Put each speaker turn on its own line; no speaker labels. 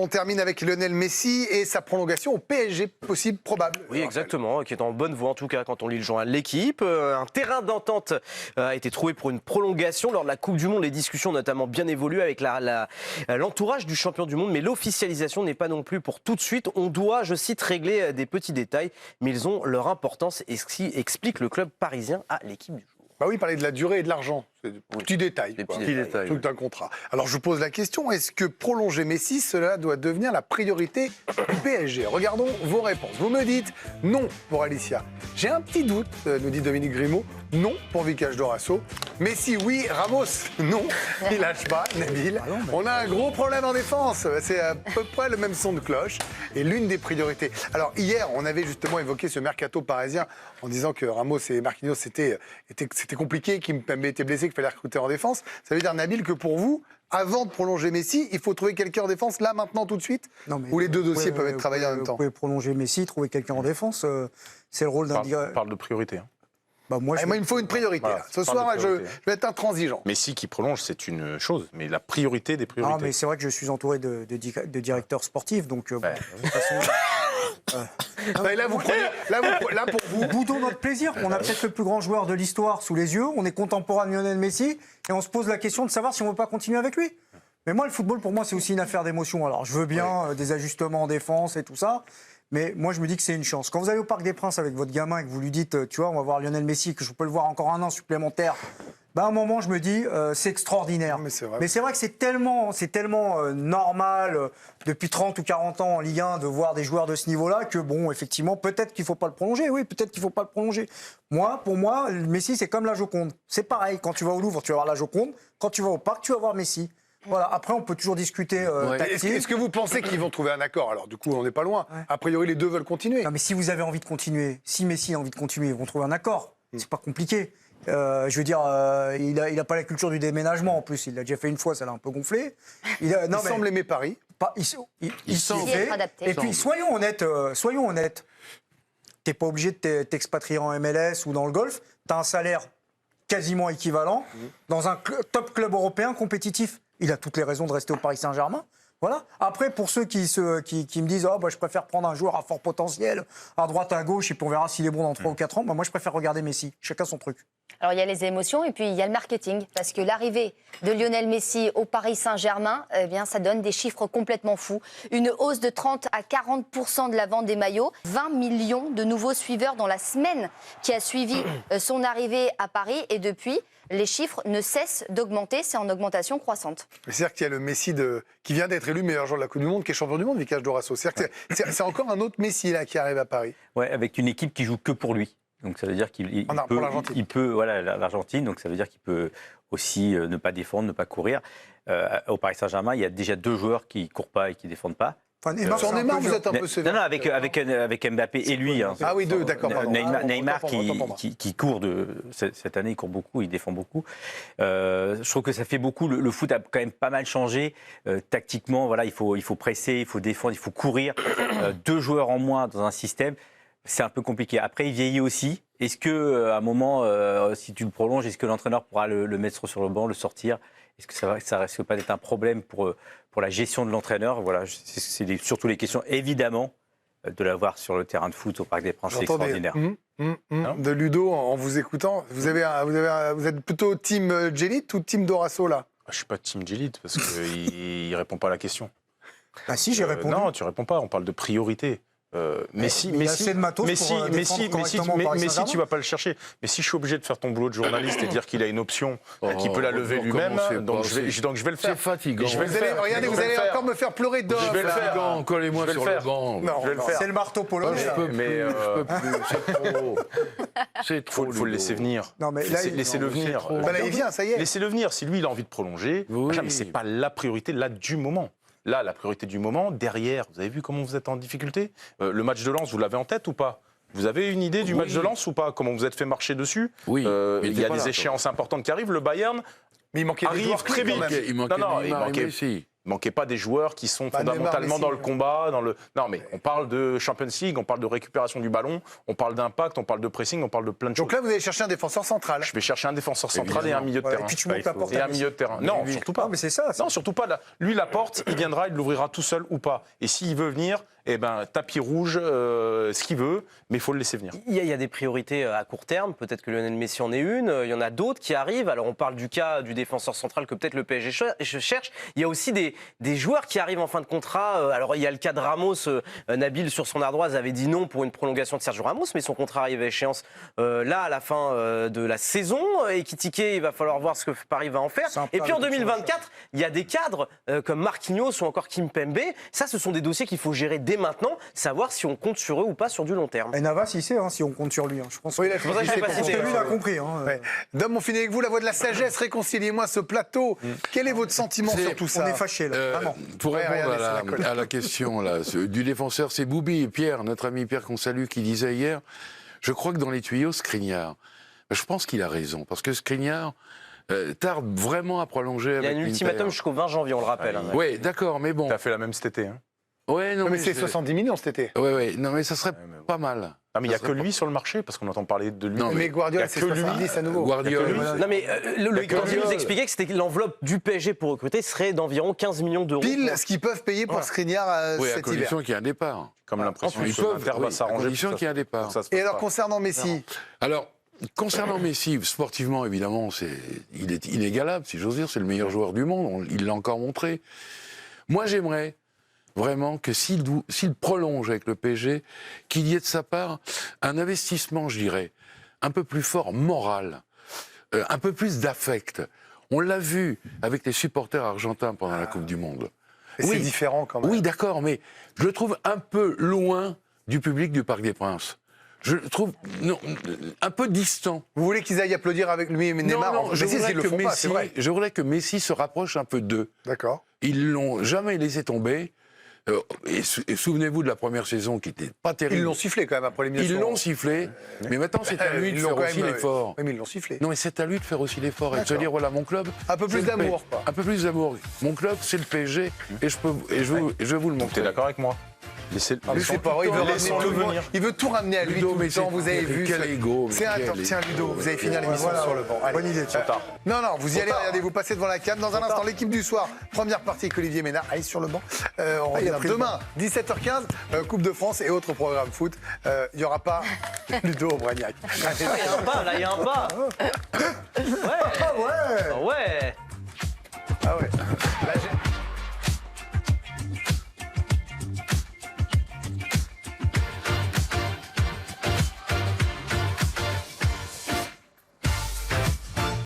On termine avec Lionel Messi et sa prolongation au PSG, possible, probable.
Oui, exactement, qui est en bonne voie en tout cas quand on lit le journal de l'équipe. Un terrain d'entente a été trouvé pour une prolongation lors de la Coupe du Monde. Les discussions ont notamment bien évolué avec l'entourage du champion du monde, mais l'officialisation n'est pas non plus pour tout de suite. On doit, je cite, régler des petits détails, mais ils ont leur importance, et ce qui explique le club parisien à l'équipe du jour.
Bah oui, parler de la durée et de l'argent, c'est des petits détails.
Des petits
détails. Truc d'un contrat. Alors je vous pose la question, est-ce que prolonger Messi, cela doit devenir la priorité du PSG? Regardons vos réponses. Vous me dites non pour Alicia. J'ai un petit doute, nous dit Dominique Grimaud. Non pour Vicage Dorasso. Messi, oui. Ramos, non. Il lâche pas, Nabil. On a un gros problème en défense. C'est à peu près le même son de cloche. Et l'une des priorités. Alors hier, on avait justement évoqué ce mercato parisien en disant que Ramos et Marquinhos, c'était compliqué, qu'Mbappé était blessé, qu'il fallait recruter en défense. Ça veut dire, Nabil, que pour vous, avant de prolonger Messi, il faut trouver quelqu'un en défense, là, maintenant, tout de suite?
Non, mais
ou les deux dossiers peuvent être travaillés en même temps?
Vous pouvez prolonger Messi, trouver quelqu'un en défense. C'est le rôle d'un
On parle de priorité. Hein.
Bah, moi,
il me faut une priorité.
Voilà,
là. Ce soir, je vais être intransigeant.
Messi qui prolonge, c'est une chose, mais la priorité des priorités.
Ah, mais c'est vrai que je suis entouré de directeurs sportifs, donc bon, de toute façon...
Là, pour vous...
Boudons notre plaisir. On a peut-être le plus grand joueur de l'histoire sous les yeux. On est contemporain de Lionel Messi. Et on se pose la question de savoir si on ne veut pas continuer avec lui. Mais moi, le football, pour moi, c'est aussi une affaire d'émotion. Alors, je veux bien des ajustements en défense et tout ça. Mais moi, je me dis que c'est une chance. Quand vous allez au Parc des Princes avec votre gamin et que vous lui dites, tu vois, on va voir Lionel Messi, que je peux le voir encore un an supplémentaire, à un moment, je me dis, c'est extraordinaire. Mais c'est vrai que c'est tellement normal, depuis 30 ou 40 ans en Ligue 1, de voir des joueurs de ce niveau-là, que bon, effectivement, peut-être qu'il ne faut pas le prolonger. Oui, peut-être qu'il ne faut pas le prolonger. Pour moi, Messi, c'est comme la Joconde. C'est pareil. Quand tu vas au Louvre, tu vas voir la Joconde. Quand tu vas au Parc, tu vas voir Messi. Voilà. Après, on peut toujours discuter tactique.
Est-ce que vous pensez qu'ils vont trouver un accord? Alors, du coup, on n'est pas loin. A priori, les deux veulent continuer.
Non, mais si vous avez envie de continuer, si Messi a envie de continuer, ils vont trouver un accord. C'est pas compliqué. Je veux dire, il n'a pas la culture du déménagement en plus. Il l'a déjà fait une fois, ça l'a un peu gonflé. Il
semble aimer Paris.
Il semble être adapté. Et puis, soyons honnêtes. T'es pas obligé de t'expatrier en MLS ou dans le golf. Tu as un salaire quasiment équivalent dans un top club européen compétitif. Il a toutes les raisons de rester au Paris Saint-Germain. Voilà. Après, pour ceux qui me disent je préfère prendre un joueur à fort potentiel, à droite, à gauche, et puis on verra s'il est bon dans 3 ou 4 ans, moi je préfère regarder Messi. Chacun son truc.
Alors il y a les émotions et puis il y a le marketing. Parce que l'arrivée de Lionel Messi au Paris Saint-Germain, ça donne des chiffres complètement fous. Une hausse de 30 à 40% de la vente des maillots. 20 millions de nouveaux suiveurs dans la semaine qui a suivi son arrivée à Paris. Et depuis, les chiffres ne cessent d'augmenter, c'est en augmentation croissante.
C'est-à-dire qu'il y a le Messi qui vient d'être élu meilleur joueur de la Coupe du Monde, qui est champion du monde, Vicage Dorasso. C'est encore un autre Messi là, qui arrive à Paris.
Ouais, avec une équipe qui joue que pour lui. Donc ça veut dire qu'il peut, l'Argentine, donc ça veut dire qu'il peut aussi ne pas défendre, ne pas courir. Au Paris Saint-Germain, il y a déjà 2 joueurs qui ne courent pas et qui ne défendent pas.
Sur Neymar, vous êtes un peu sévère.
Non, avec Mbappé et lui. Hein.
Ah oui, deux, d'accord.
Neymar qui court cette année, il court beaucoup, il défend beaucoup. Je trouve que ça fait beaucoup. Le foot a quand même pas mal changé. Tactiquement, voilà, il faut presser, il faut défendre, il faut courir. 2 joueurs en moins dans un système, c'est un peu compliqué. Après, il vieillit aussi. Est-ce qu'à un moment, si tu le prolonges, est-ce que l'entraîneur pourra le mettre sur le banc, le sortir? Est-ce que ça risque pas d'être un problème pour la gestion de l'entraîneur? Voilà, c'est surtout les questions, évidemment, de l'avoir sur le terrain de foot au Parc des Princes, c'est extraordinaire.
De Ludo, en vous écoutant, vous êtes plutôt team Djelit ou team Dorasso, là?
Je ne suis pas team Djelit, parce qu'il ne répond pas à la question.
Ah si, j'ai répondu.
Non, tu ne réponds pas, on parle de priorité. Messi, tu vas pas le chercher. Mais si je suis obligé de faire ton boulot de journaliste et dire qu'il a une option, qu'il peut la lever lui-même, donc je vais le faire.
C'est fatigant.
Regardez, vous allez encore me faire pleurer d'or.
Je vais le faire.
Collez-moi sur le banc.
C'est le marteau polo.
Mais c'est trop.
Il faut le laisser venir. Laissez-le venir.
Il vient, ça y est.
Laissez-le venir. Si lui, il a envie de prolonger, mais c'est pas la priorité là du moment. Là, la priorité du moment, derrière, vous avez vu comment vous êtes en difficulté? Le match de Lens, vous l'avez en tête ou pas? Vous avez une idée du match de Lens ou pas? Comment vous êtes fait marcher dessus?
Oui.
Il y a des échéances importantes qui arrivent. Le Bayern
mais il manquait
arrive très vite.
Il manquait Messi.
Il manquait pas des joueurs qui sont
Neymar,
fondamentalement
Messi,
dans le combat, Non, mais on parle de Champions League, on parle de récupération du ballon, on parle d'impact, on parle de pressing, on parle de plein de choses.
Donc là, vous allez chercher un défenseur central.
Je vais chercher un défenseur central et un milieu de
Voilà,
terrain.
et puis tu montes la porte
Et
à
un
Messi.
milieu de terrain. Non,
Oui.
surtout pas.
Non, mais c'est ça.
Non, surtout pas. Lui, la porte, il viendra, il l'ouvrira tout seul ou pas. Et s'il veut venir, tapis rouge, ce qu'il veut, mais il faut le laisser venir.
Il y a des priorités à court terme, peut-être que Lionel Messi en est une, il y en a d'autres qui arrivent. Alors on parle du cas du défenseur central que peut-être le PSG cherche. Il y a aussi des joueurs qui arrivent en fin de contrat. Alors il y a le cas de Ramos, Nabil sur son ardoise avait dit non pour une prolongation de Sergio Ramos, mais son contrat arrive à échéance là à la fin de la saison. Et Ekitike, il va falloir voir ce que Paris va en faire. Et puis en 2024, il y a des cadres comme Marquinhos ou encore Kimpembe. Ça, ce sont des dossiers qu'il faut gérer dès maintenant, savoir si on compte sur eux ou pas sur du long terme.
Et Navas, il sait si on compte sur lui. Je pense
Oui,
que
c'est pour ça que
je l'ai pas
je pense
cité,
que lui, il a compris.
Ouais. Dom, on finit avec vous, la voix de la sagesse. Réconciliez-moi ce plateau. Quel est votre sentiment sur tout ça?
On est fâchés, là. Vraiment.
Pour
Ouais,
répondre
regardez, c'est la colère.
à la question là, du défenseur, c'est Boubi et Pierre, notre ami Pierre qu'on salue, qui disait hier, je crois que dans les tuyaux, Skriniar, je pense qu'il a raison, parce que Skriniar tarde vraiment à prolonger
Il y a
avec
un ultimatum
l'Inter.
jusqu'au 20 janvier, on le rappelle. hein.
Oui, d'accord, mais bon.
Tu as fait la même cet été. Hein.
Ouais, non,
Mais c'est 70 millions cet été.
Ouais, non, mais ça serait pas mal.
Ah, mais il n'y a
Ça
que
serait
lui sur le marché, parce qu'on entend parler de lui.
Non,
Mais
mais
Guardiola,
y a
c'est
que lui.
70 à nouveau.
Guardiola.
Non mais le
que
Guardiola nous
lui.
expliquait que c'était l'enveloppe du PSG pour recruter serait d'environ 15 millions d'euros.
Pile ce qu'ils peuvent payer pour Skriniar
Oui, à
cet hiver.
condition qu'il y ait un départ.
Comme l'impression
Ils
que
peuvent,
l'Inter va
oui, à
s'arranger.
condition
pour
qu'il y ait un départ.
que ça se
Et
passe
alors,
pas.
concernant Messi,
Alors, concernant Messi, sportivement, évidemment, il est inégalable, si j'ose dire, c'est le meilleur joueur du monde, il l'a encore montré. Moi, j'aimerais vraiment que s'il prolonge avec le PSG, qu'il y ait de sa part un investissement, je dirais, un peu plus fort, moral, un peu plus d'affect. On l'a vu avec les supporters argentins pendant la Coupe du Monde.
et c'est différent quand même.
Oui, d'accord, mais je le trouve un peu loin du public du Parc des Princes. Je le trouve un peu distant.
Vous voulez qu'ils aillent applaudir avec lui et Neymar?
Non, je
Mais si,
voudrais
ils le
que
font pas, c'est vrai.
je voudrais que Messi se rapproche un peu d'eux.
D'accord.
Ils l'ont jamais laissé tomber. Et souvenez-vous de la première saison qui n'était pas terrible.
Ils l'ont sifflé quand même après l'élimination.
Ils l'ont sifflé, mais maintenant c'est à lui de
Ils l'ont
faire
quand
aussi
même,
l'effort.
Oui, mais ils l'ont sifflé.
Non, mais c'est à lui de faire aussi l'effort et de se
D'accord.
dire voilà, mon club.
Un peu plus
c'est le
d'amour,
P-
quoi.
Un peu plus d'amour. Mon club, c'est le PSG et je vais vous le
Tu es
montrer.
d'accord avec moi? Laissez
Mais c'est pas vrai, il veut ramener
laissez-le
tout le monde.
venir.
Il veut tout ramener à lui
Ludo,
tout
mais
le temps,
c'est-
vous avez vu.
quel ego, mais
C'est un
quel
temps. Tiens, Ludo, vous avez fini l'émission
Voilà.
sur le banc. Allez.
Bonne idée, tiens.
Non, vous y allez, regardez, vous passez devant la cam. Dans un instant, l'équipe du soir, première partie avec Olivier Ménard. Allez sur le banc. On
il a
revient
pris le
demain, 17h15, Coupe de France et autres programmes foot. Il n'y aura pas Ludo Bragnac.
Il y a un pas, là, il y a un pas. Ouais.
Ah ouais
Ouais.
Ah ouais. Là,